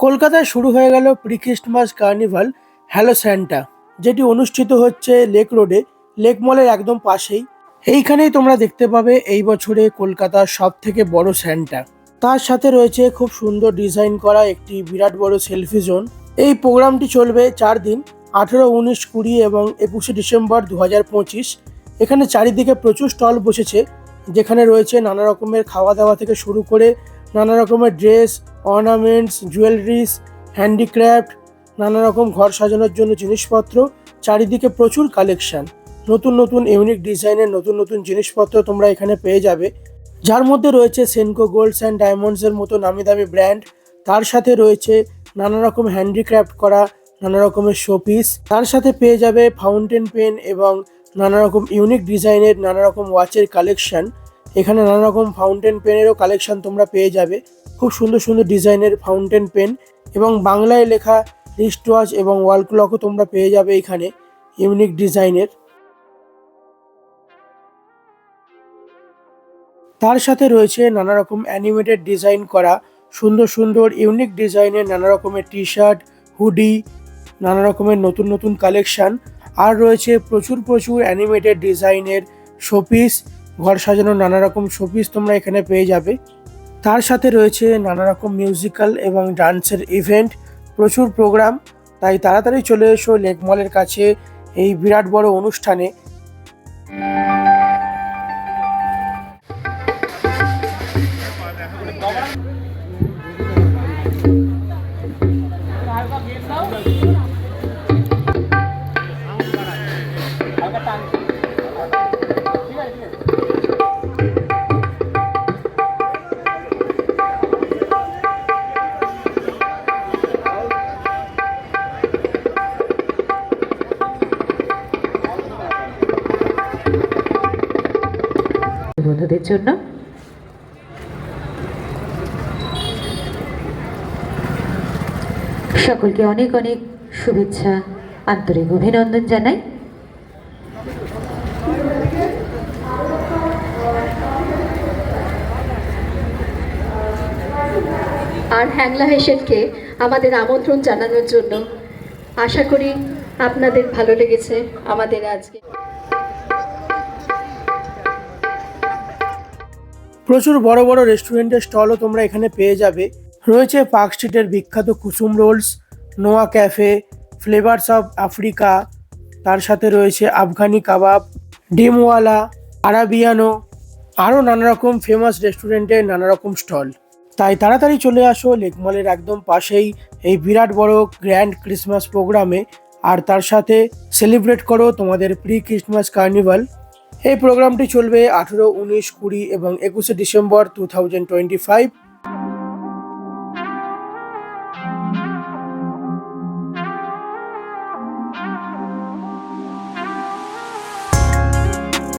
কলকাতায় শুরু হয়ে গেল pre Christmas carnival hello Santa, যেটি অনুষ্ঠিত হচ্ছে লেক রোডে, লেক মলের একদম পাশেই। এইখানেই তোমরা দেখতে পাবে এই বছরে কলকাতার সব থেকে বড় স্যান্টা। তার সাথে রয়েছে খুব সুন্দর ডিজাইন করা একটি বিরাট বড় সেলফি জোন। এই প্রোগ্রামটি চলবে 4 দিন, 18, 19, 20 এবং 21শে ডিসেম্বর 2025। এখানে চারিদিকে প্রচুর স্টল বসেছে, যেখানে রয়েছে নানা রকমের খাওয়া দাওয়া থেকে শুরু করে নানা রকমের ড্রেস, অর্নামেন্টস, জুয়েলারিস, হ্যান্ডিক্রাফট, নানা রকম ঘর সাজানোর জন্য জিনিসপত্র। চারিদিকে প্রচুর কালেকশন, নতুন নতুন ইউনিক ডিজাইনের নতুন নতুন জিনিসপত্র তোমরা এখানে পেয়ে যাবে, যার মধ্যে রয়েছে সেনকো গোল্ডস অ্যান্ড ডায়মন্ডসের মতো নামি দামি ব্র্যান্ড। তার সাথে রয়েছে নানা রকম হ্যান্ডিক্রাফট করা নানা রকমের শোপিস। তার সাথে পেয়ে যাবে ফাউন্টেন পেন এবং নানা রকম ইউনিক ডিজাইনের নানা রকম ওয়াচের কালেকশন। এখানে নানা রকম ফাউন্টেন পেনেরও কালেকশন তোমরা পেয়ে যাবে, খুব সুন্দর সুন্দর ডিজাইনের ফাউন্টেন পেন এবং বাংলায় লেখা রিস্ট ওয়াচ এবং ওয়াল ক্লকও তোমরা পেয়ে যাবে এখানে ইউনিক ডিজাইনের। তার সাথে রয়েছে নানা রকম অ্যানিমেটেড ডিজাইন করা সুন্দর সুন্দর ইউনিক ডিজাইনের নানা রকমের টি শার্ট, হুডি, নানা রকমের নতুন নতুন কালেকশন। আর রয়েছে প্রচুর প্রচুর অ্যানিমেটেড ডিজাইনের শোপিস, ঘর সাজানোর নানা রকম শোপিস তোমরা এখানে পেয়ে যাবে। তার সাথে রয়েছে নানা রকম মিউজিক্যাল এবং ডান্সের ইভেন্ট, প্রচুর প্রোগ্রাম। তাই তাড়াতাড়ি চলে এসো লেক মলের কাছে এই বিরাট বড় অনুষ্ঠানে। বন্ধুদের জন্য সকলকে অনেক অনেক শুভেচ্ছা, আন্তরিক অভিনন্দন জানাই। আর হ্যাংলা হেসেলকে আমাদের আমন্ত্রণ জানানোর জন্য। আশা করি আপনাদের ভালো লেগেছে আমাদের আজকে। প্রচুর বড় বড় রেস্টুরেন্টের স্টলও তোমরা এখানে পেয়ে যাবে। রয়েছে পার্ক স্ট্রিটের বিখ্যাত কুসুম রোলস, নোয়া ক্যাফে, ফ্লেভারস অফ আফ্রিকা, তার সাথে রয়েছে আফগানি কাবাব, ডিমওয়ালা, আরাবিয়ানো, আরও নানা রকম ফেমাস রেস্টুরেন্টের নানা রকম স্টল। তাই তাড়াতাড়ি চলে আসো লেক মলের একদম পাশেই এই বিরাট বড় গ্র্যান্ড ক্রিসমাস প্রোগ্রামে, আর তার সাথে সেলিব্রেট করো তোমাদের প্রি ক্রিসমাস কার্নিভাল। এই প্রোগ্রামটি চলবে 18, 19, 20 এবং 21শে ডিসেম্বর 2025।